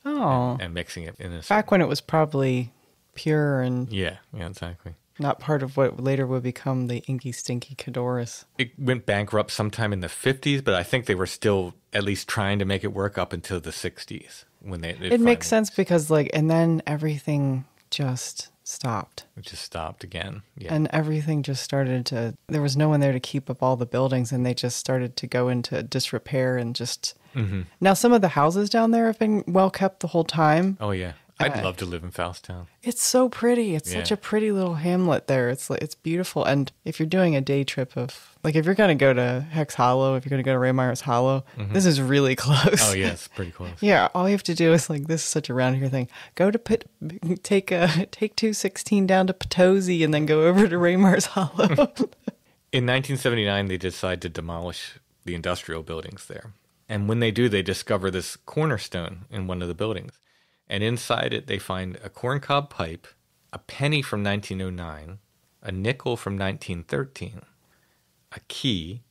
Oh. And mixing it in a... Back when it was probably pure and... Yeah, exactly. Not part of what later would become the Inky Stinky Cadorus. It went bankrupt sometime in the 50s, but I think they were still at least trying to make it work up until the 60s. When it makes sense because, and then everything just stopped. It just stopped again. Yeah. And everything just started to... There was no one there to keep up all the buildings, and they just started to go into disrepair and just... Mm-hmm. Now, some of the houses down there have been well kept the whole time. Oh, yeah. I'd love to live in Foustown. It's so pretty. It's such a pretty little hamlet there. It's beautiful. And if you're doing a day trip of, if you're going to go to Hex Hollow, if you're going to go to Raymire's Hollow, this is really close. Oh, yeah, it's pretty close. Yeah, all you have to do is, this is such a round here thing. Go to take 216 down to Potosi and then go over to Raymire's Hollow. In 1979, they decide to demolish the industrial buildings there. And when they do, they discover this cornerstone in one of the buildings. And inside it, they find a corncob pipe, a penny from 1909, a nickel from 1913, a key,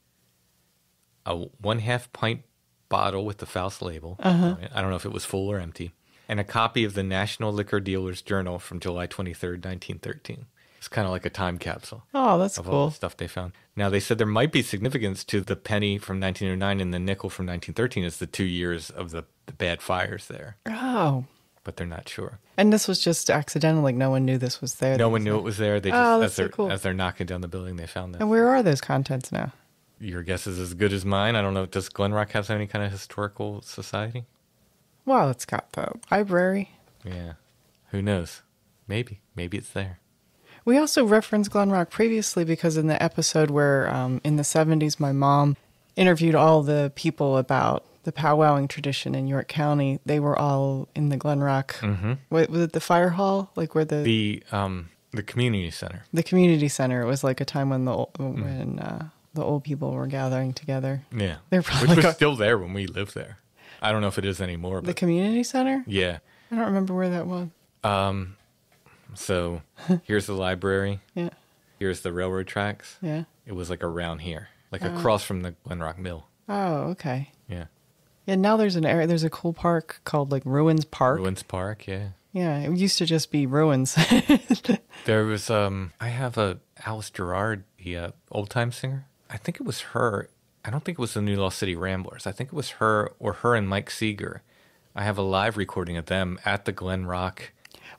a 1/2 pint bottle with the Foust label. I don't know if it was full or empty, and a copy of the National Liquor Dealers Journal from July 23rd, 1913. It's kind of like a time capsule. Oh, that's cool. All the stuff they found. Now, they said there might be significance to the penny from 1909 and the nickel from 1913 as the 2 years of the bad fires there. Oh. But they're not sure. And this was just accidental, no one knew this was there. No one knew it was there. They just, as they're knocking down the building, they found that. And where are those contents now? Your guess is as good as mine. I don't know. Does Glen Rock have any kind of historical society? Well, it's got the library. Yeah. Who knows? Maybe. Maybe it's there. We also referenced Glen Rock previously because in the episode where in the 70s my mom interviewed all the people about the powwowing tradition in York County, they were all in the Glen Rock. Mm-hmm. Was it the fire hall? Where the community center. The community center. It was a time when the old people were gathering together. Yeah. They're probably Which was still there when we lived there. I don't know if it is anymore. But... The community center? Yeah. I don't remember where that was. So here's the library. Yeah. Here's the railroad tracks. Yeah. It was around here, across from the Glen Rock Mill. Oh, okay. Yeah. Yeah, now there's an area, there's a cool park called Ruins Park. Ruins Park, yeah. Yeah, it used to just be ruins. There was, I have Alice Gerard, the old-time singer. I think it was her. I don't think it was the New Lost City Ramblers. I think it was her and Mike Seeger. I have a live recording of them at the Glen Rock.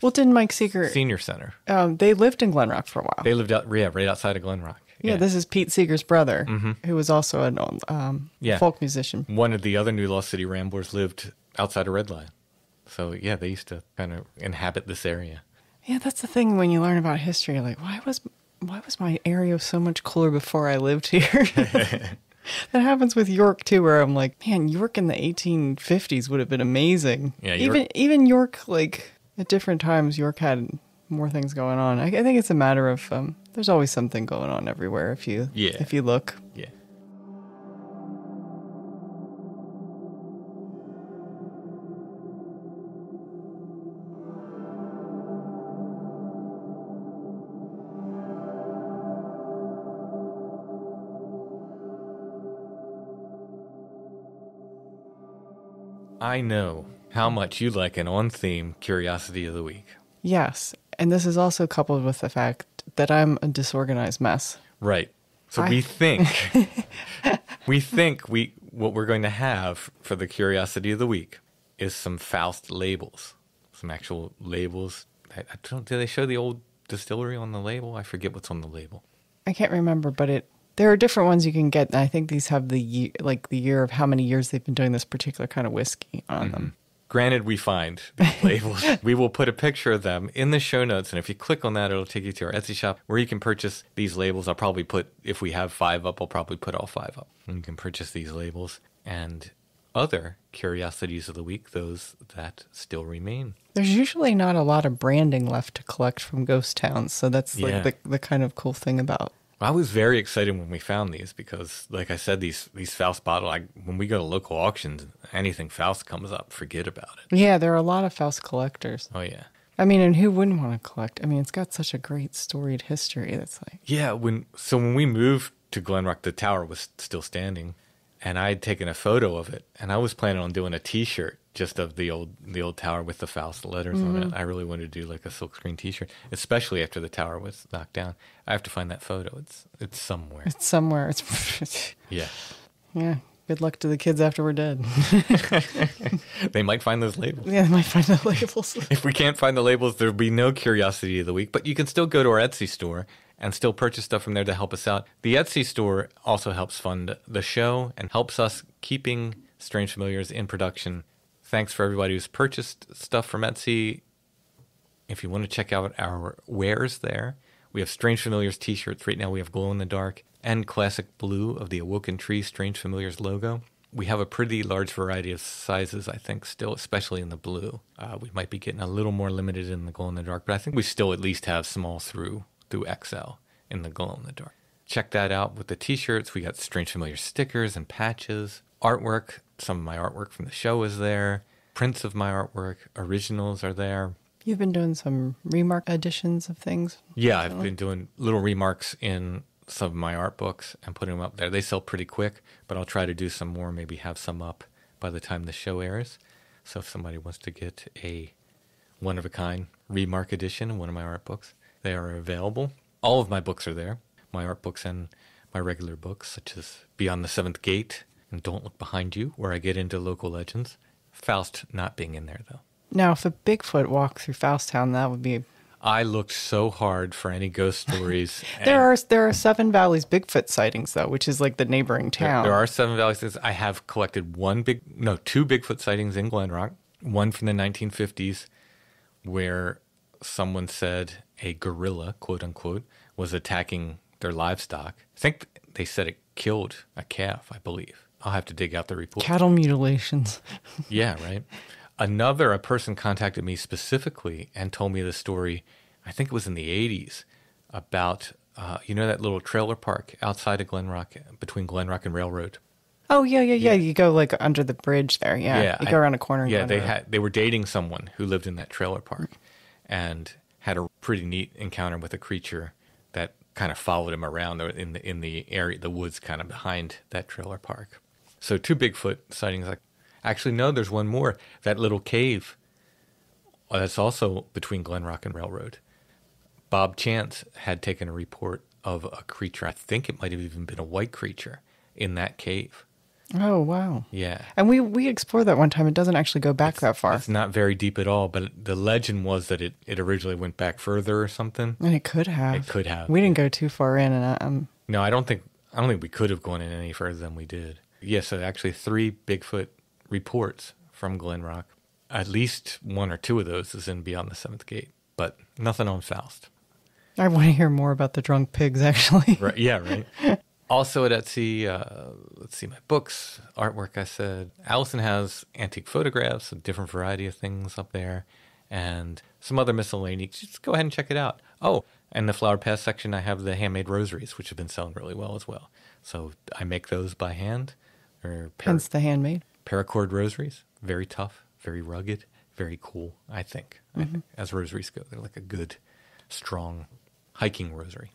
Well, didn't Mike Seeger... Senior Center. They lived in Glen Rock for a while. They lived right outside of Glen Rock. Yeah, this is Pete Seeger's brother, who was also a folk musician. One of the other New Lost City Ramblers lived outside of Red Line. So, yeah, they used to kind of inhabit this area. Yeah, that's the thing when you learn about history. Why was my area so much cooler before I lived here? That happens with York, too, where I'm man, York in the 1850s would have been amazing. Yeah, even York, at different times, York had more things going on. I think it's a matter of there's always something going on everywhere if you look. Yeah. I know how much you like an on-theme Curiosity of the Week. Yes, and this is also coupled with the fact that I'm a disorganized mess. Right. So we think what we're going to have for the Curiosity of the Week is some Foust labels, some actual labels. Do they show the old distillery on the label? I forget what's on the label. I can't remember, but there are different ones you can get. And I think these have the year of how many years they've been doing this particular kind of whiskey on them. Granted, we find these labels. We will put a picture of them in the show notes, and if you click on that, it'll take you to our Etsy shop where you can purchase these labels. I'll probably put, if we have 5 up, I'll probably put all 5 up. And you can purchase these labels and other curiosities of the week, those that still remain. There's usually not a lot of branding left to collect from ghost towns, so that's like the kind of cool thing about. I was very excited when we found these because, like I said, these Foust bottles, when we go to local auctions, anything Foust comes up, forget about it. Yeah, there are a lot of Foust collectors. Oh, yeah. I mean, and who wouldn't want to collect? I mean, it's got such a great storied history. That's like... Yeah, when we moved to Glen Rock, the tower was still standing, and I had taken a photo of it, and I was planning on doing a T-shirt just of the old tower with the Foust letters on it. I really wanted to do like a silkscreen T-shirt, especially after the tower was knocked down. I have to find that photo. It's somewhere. It's somewhere. It's yeah. Yeah. Good luck to the kids after we're dead. They might find those labels. Yeah, they might find the labels. If we can't find the labels, there'll be no curiosity of the week. But you can still go to our Etsy store and still purchase stuff from there to help us out. The Etsy store also helps fund the show and helps us keeping Strange Familiars in production. Thanks for everybody who's purchased stuff from Etsy. If you want to check out our wares there, we have Strange Familiars t-shirts. Right now we have glow in the dark and classic blue of the Awoken Tree Strange Familiars logo. We have a pretty large variety of sizes, I think, still, especially in the blue. We might be getting a little more limited in the glow in the dark, but I think we still at least have small through XL in the glow in the dark. Check that out with the t-shirts. We got Strange Familiar stickers and patches, artwork. Some of my artwork from the show is there. Prints of my artwork, originals are there. You've been doing some remark editions of things? Yeah, I've been doing little remarks in some of my art books and putting them up there. They sell pretty quick, but I'll try to do some more, maybe have some up by the time the show airs. So if somebody wants to get a one-of-a-kind remark edition of one of my art books, they are available. All of my books are there, my art books and my regular books, such as Beyond the Seventh Gate and Don't Look Behind You, where I get into local legends. Foust not being in there, though. Now, if a Bigfoot walked through Foustown, that would be... I looked so hard for any ghost stories. There are Seven Valleys Bigfoot sightings, though, which is like the neighboring town. There are Seven Valleys. I have collected two Bigfoot sightings in Glen Rock. One from the 1950s where someone said a gorilla, quote unquote, was attacking their livestock. I think they said it killed a calf, I believe. I'll have to dig out the report. Cattle mutilations. Yeah, right. A person contacted me specifically and told me the story, I think it was in the 80s, about, that little trailer park outside of Glen Rock, between Glen Rock and Railroad. Oh, yeah. You go like under the bridge there. Yeah. You go around a corner. And they were dating someone who lived in that trailer park and had a pretty neat encounter with a creature that kind of followed him around in the area, the woods kind of behind that trailer park. So 2 Bigfoot sightings. Actually, no, there's one more. That little cave that's also between Glen Rock and Railroad. Bob Chance had taken a report of a creature. I think it might have even been a white creature in that cave. Oh, wow. Yeah. And we explored that one time. It doesn't actually go back that far. It's not very deep at all, but the legend was that it originally went back further or something. And it could have. It could have. We didn't go too far in. And No, I don't think we could have gone in any further than we did. Yeah, so actually 3 Bigfoot reports from Glen Rock. At least 1 or 2 of those is in Beyond the Seventh Gate, but nothing on Foust. I want to hear more about the drunk pigs, actually. Right? Yeah, right. Also at Etsy, let's see, my books, artwork, I said. Alison has antique photographs, a different variety of things up there, and some other miscellaneous. Just go ahead and check it out. Oh, and the Flower Pass section, I have the handmade rosaries, which have been selling really well as well. So I make those by hand. Hence the handmade. Paracord rosaries, very tough, very rugged, very cool, I think. As rosaries go, they're like a good, strong hiking rosary.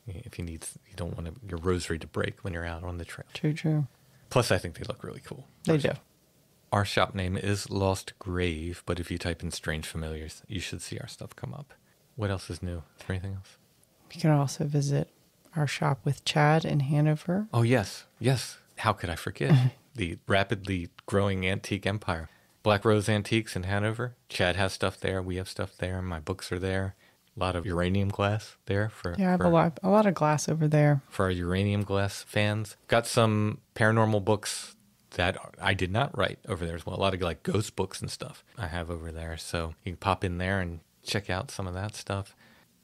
If you don't want your rosary to break when you're out on the trail. True. Plus, I think they look really cool. They do. Our shop name is Lost Grave, but if you type in Strange Familiars, you should see our stuff come up. What else is new? Is there anything else? You can also visit our shop with Chad in Hanover. Oh, yes. How could I forget? The rapidly growing antique empire. Black Rose Antiques in Hanover. Chad has stuff there. We have stuff there. My books are there. A lot of uranium glass there. I have a lot of glass over there. For our uranium glass fans. Got some paranormal books that I did not write over there as well. A lot of like ghost books and stuff I have over there. So you can pop in there and check out some of that stuff.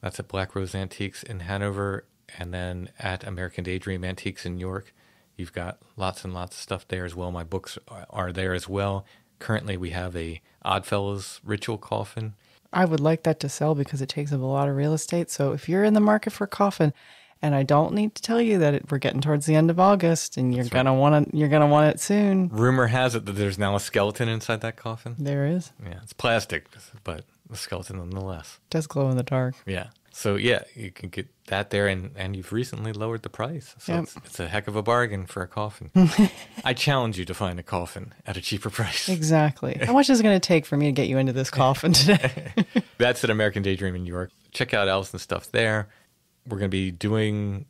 That's at Black Rose Antiques in Hanover. And then at American Daydream Antiques in York, you've got lots and lots of stuff there as well. My books are there as well. Currently, we have a Oddfellows ritual coffin. I would like that to sell because it takes up a lot of real estate. So if you're in the market for a coffin, and I don't need to tell you that we're getting towards the end of August, and you're gonna want it soon. Rumor has it that there's now a skeleton inside that coffin. There is. Yeah, it's plastic, but a skeleton nonetheless. It does glow in the dark. Yeah. So yeah, you can get that there, and you've recently lowered the price. So Yep. it's a heck of a bargain for a coffin. I challenge you to find a coffin at a cheaper price. Exactly. How much is it going to take for me to get you into this coffin today? That's at American Daydream in New York. Check out Alison's stuff there. We're going to be doing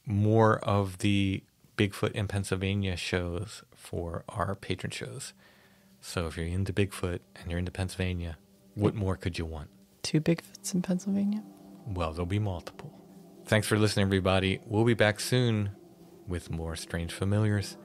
more of the Bigfoot in Pennsylvania shows for our patron shows. So if you're into Bigfoot and you're into Pennsylvania, what more could you want? 2 Bigfoots in Pennsylvania? Well, there'll be multiple. Thanks for listening, everybody. We'll be back soon with more Strange Familiars.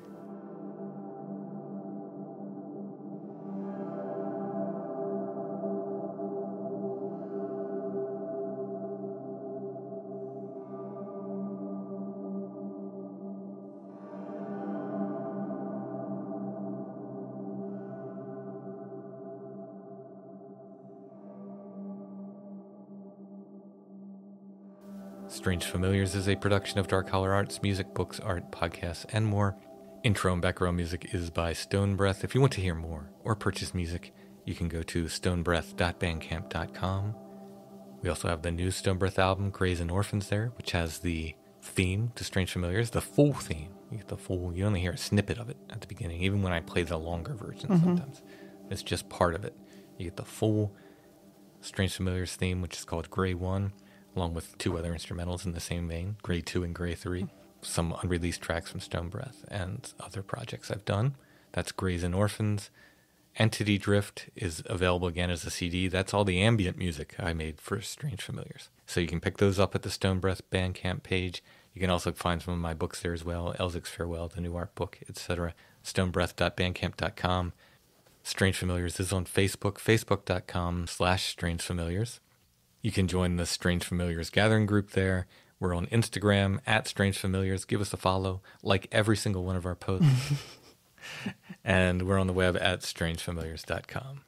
Strange Familiars is a production of Dark Holler Arts, music, books, art, podcasts, and more. Intro and background music is by Stone Breath. If you want to hear more or purchase music, you can go to stonebreath.bandcamp.com. We also have the new Stone Breath album, Grays and Orphans, there, which has the theme to Strange Familiars, the full theme. You get the full, you only hear a snippet of it at the beginning, even when I play the longer version sometimes. It's just part of it. You get the full Strange Familiars theme, which is called Gray 1. Along with 2 other instrumentals in the same vein, Gray 2 and Gray 3. Some unreleased tracks from Stone Breath and other projects I've done. That's Grays and Orphans. Entity Drift is available again as a CD. That's all the ambient music I made for Strange Familiars. So you can pick those up at the Stone Breath Bandcamp page. You can also find some of my books there as well. Elzic's Farewell, the new art book, etc. stonebreath.bandcamp.com. Strange Familiars is on Facebook, facebook.com/strangefamiliars. You can join the Strange Familiars gathering group there. We're on Instagram at Strange Familiars. Give us a follow. Like every single one of our posts. And we're on the web at strangefamiliars.com.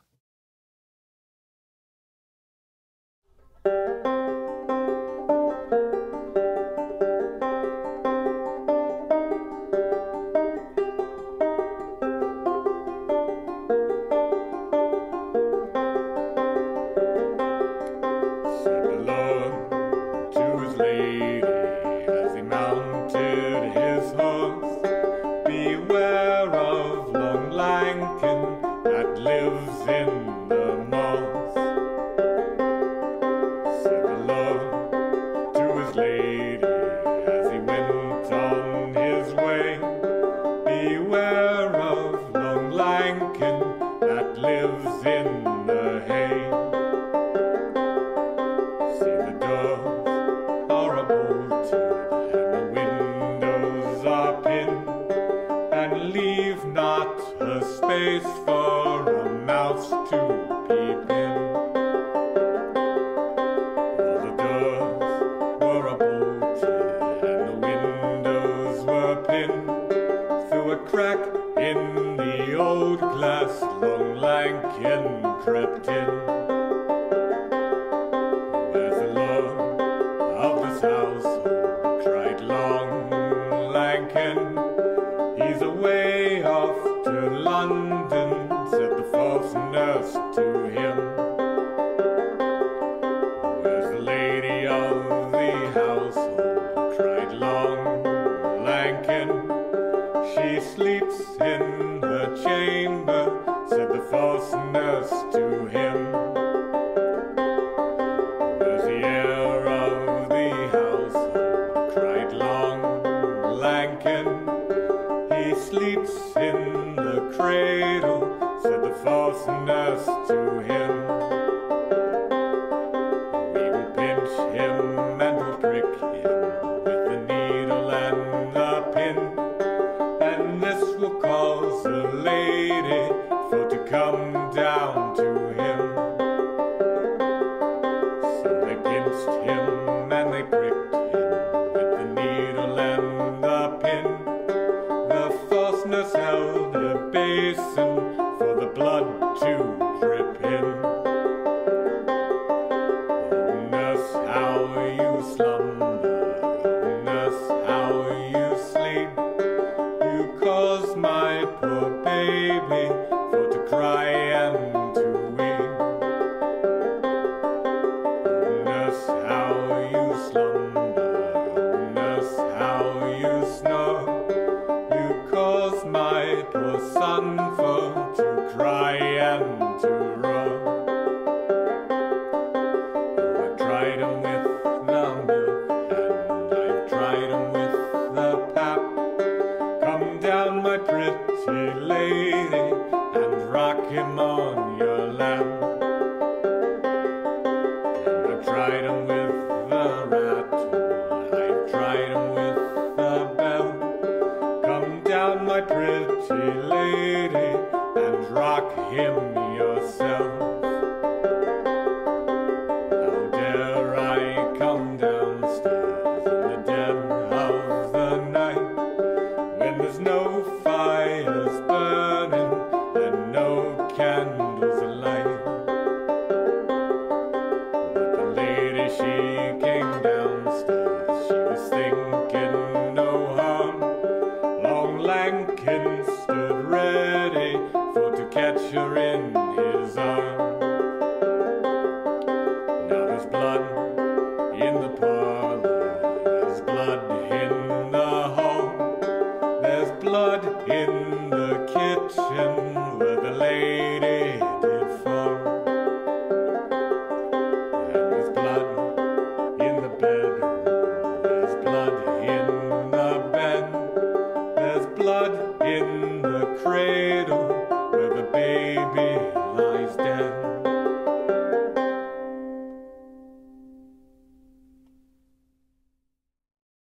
She sleeps in her chamber, said the false nurse to him. pierced him and they pricked him with the needle and the pin. The false nurse held a basin for the blood to drip in. Oh, nurse, how you slumber, oh, nurse, how you sleep. You caused my poor baby for to cry and to weep. Oh, nurse, how you slumber, oh, nurse, how you snore. You caused my poor son for to cry and to roar. Oh, I've tried him with the milk and I've tried him with the pap. Come down, my pretty lady, and rock him on your lap. And I've tried him with the rat, I've tried him with the bell. Come down, my pretty lady, and rock him yourself. How dare I come downstairs in the dead of the night, when there's no fires burning and no candles alight? But the lady, she came downstairs, she was thinking no harm. Long Lankin stood ready for to catch her in his arms. Now there's blood in the parlor, there's blood in the hall, there's blood in the kitchen where the lady did fall. And there's blood in the bed, there's blood in the bed, there's blood in the cradle where the baby